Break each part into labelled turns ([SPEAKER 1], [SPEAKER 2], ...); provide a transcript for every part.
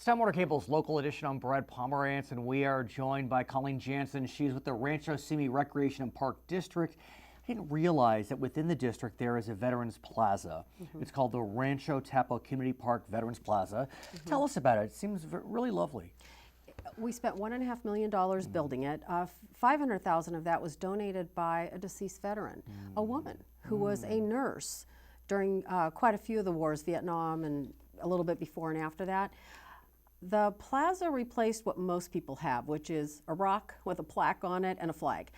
[SPEAKER 1] It's Time Warner Cable's local edition. I'm Brad Pomerance, and we are joined by Colleen Janssen. She's with the Rancho Simi Recreation and Park District. I didn't realize that within the district there is a Veterans Plaza. It's called the Rancho Tapo Community Park Veterans Plaza. Tell us about it. It seems really lovely.
[SPEAKER 2] We spent $1.5 million building it. $500,000 of that was donated by a deceased veteran, a woman who was a nurse during quite a few of the wars, Vietnam and a little bit before and after that. The plaza replaced what most people have, which is a rock with a plaque on it and a flag.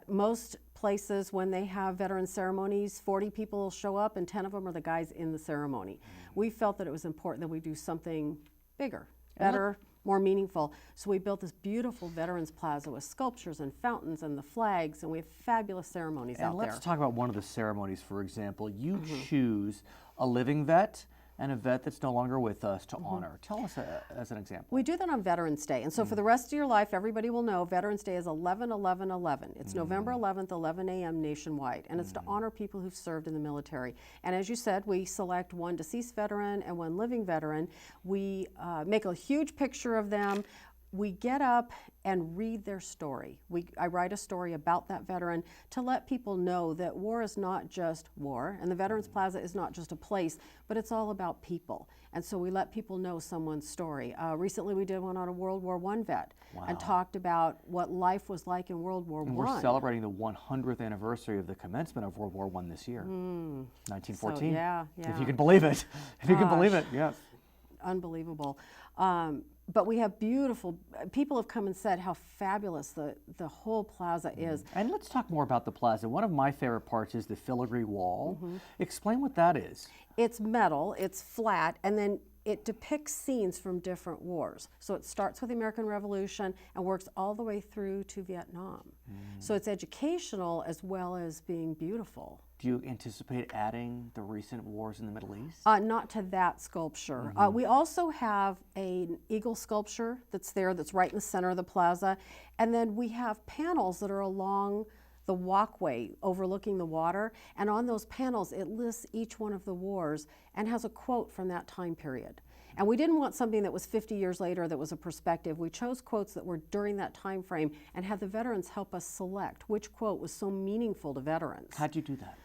[SPEAKER 2] Most places, when they have veteran ceremonies, 40 people will show up and 10 of them are the guys in the ceremony. We felt that it was important that we do something bigger, better, more meaningful. So we built this beautiful Veterans Plaza with sculptures and fountains and the flags, and we have fabulous ceremonies out there.
[SPEAKER 1] And let's talk about one of the ceremonies, for example. You choose a living vet and a vet that's no longer with us to honor. Tell us as an example.
[SPEAKER 2] We do that on Veterans Day. And so for the rest of your life, everybody will know Veterans Day is 11-11-11. It's November 11th, 11 a.m. nationwide. And it's to honor people who've served in the military. And as you said, we select one deceased veteran and one living veteran. We make a huge picture of them. We get up and read their story. I write a story about that veteran to let people know that war is not just war, and the Veterans Plaza is not just a place, but it's all about people. And so we let people know someone's story. Recently we did one on a World War I vet and talked about what life was like in World War I.
[SPEAKER 1] And we're celebrating the 100th anniversary of the commencement of World War I this year, 1914.
[SPEAKER 2] So, yeah.
[SPEAKER 1] If you can believe it. If you can believe it, yes.
[SPEAKER 2] Unbelievable. But we have beautiful, people have come and said how fabulous the whole plaza is.
[SPEAKER 1] And let's talk more about the plaza. One of my favorite parts is the filigree wall. Explain what that is.
[SPEAKER 2] It's metal, it's flat, and then it depicts scenes from different wars. So it starts with the American Revolution and works all the way through to Vietnam. So it's educational as well as being beautiful.
[SPEAKER 1] Do you anticipate adding the recent wars in the Middle East?
[SPEAKER 2] Not to that sculpture. We also have an eagle sculpture that's there, that's right in the center of the plaza. And then we have panels that are along the walkway overlooking the water. And on those panels, it lists each one of the wars and has a quote from that time period. And we didn't want something that was 50 years later that was a perspective. We chose quotes that were during that time frame and had the veterans help us select which quote was so meaningful to veterans.
[SPEAKER 1] How'd you do that?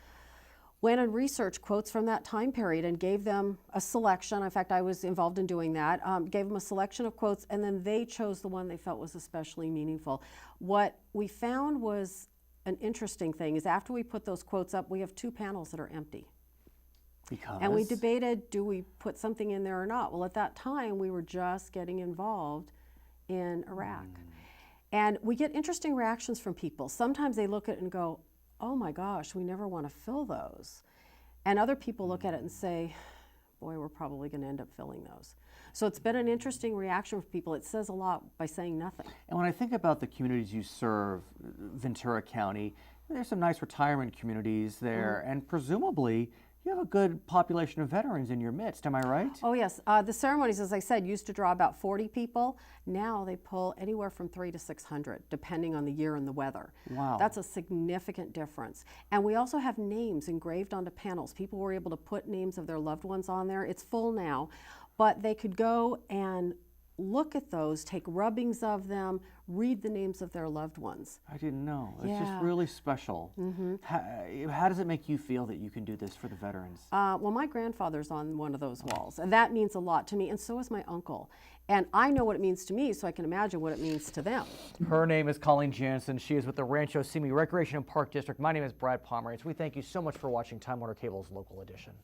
[SPEAKER 2] Went and researched quotes from that time period and gave them a selection. In fact, I was involved in doing that. Gave them a selection of quotes, and then they chose the one they felt was especially meaningful. What we found was an interesting thing is after we put those quotes up, we have two panels that are empty.
[SPEAKER 1] Because?
[SPEAKER 2] And we debated, do we put something in there or not? Well, at that time, we were just getting involved in Iraq. And we get interesting reactions from people. Sometimes they look at it and go, oh my gosh, we never want to fill those. And other people look at it and say, boy, we're probably going to end up filling those. So it's been an interesting reaction from people. It says a lot by saying nothing.
[SPEAKER 1] And when I think about the communities you serve, Ventura County, there's some nice retirement communities there, and presumably you have a good population of veterans in your midst, am I right?
[SPEAKER 2] Oh yes, the ceremonies, as I said, used to draw about 40 people. Now they pull anywhere from 300 to 600, depending on the year and the weather.
[SPEAKER 1] Wow.
[SPEAKER 2] That's a significant difference. And we also have names engraved onto panels. People were able to put names of their loved ones on there. It's full now, but they could go and look at those, take rubbings of them, read the names of their loved ones.
[SPEAKER 1] I didn't know. It's just really special. How does it make you feel that you can do this for the veterans?
[SPEAKER 2] Well, my grandfather's on one of those walls, and that means a lot to me, and so is my uncle. And I know what it means to me, so I can imagine what it means to them.
[SPEAKER 1] Her name is Colleen Janssen. She is with the Rancho Simi Recreation and Park District. My name is Brad Pomerance. We thank you so much for watching Time Warner Cable's local edition.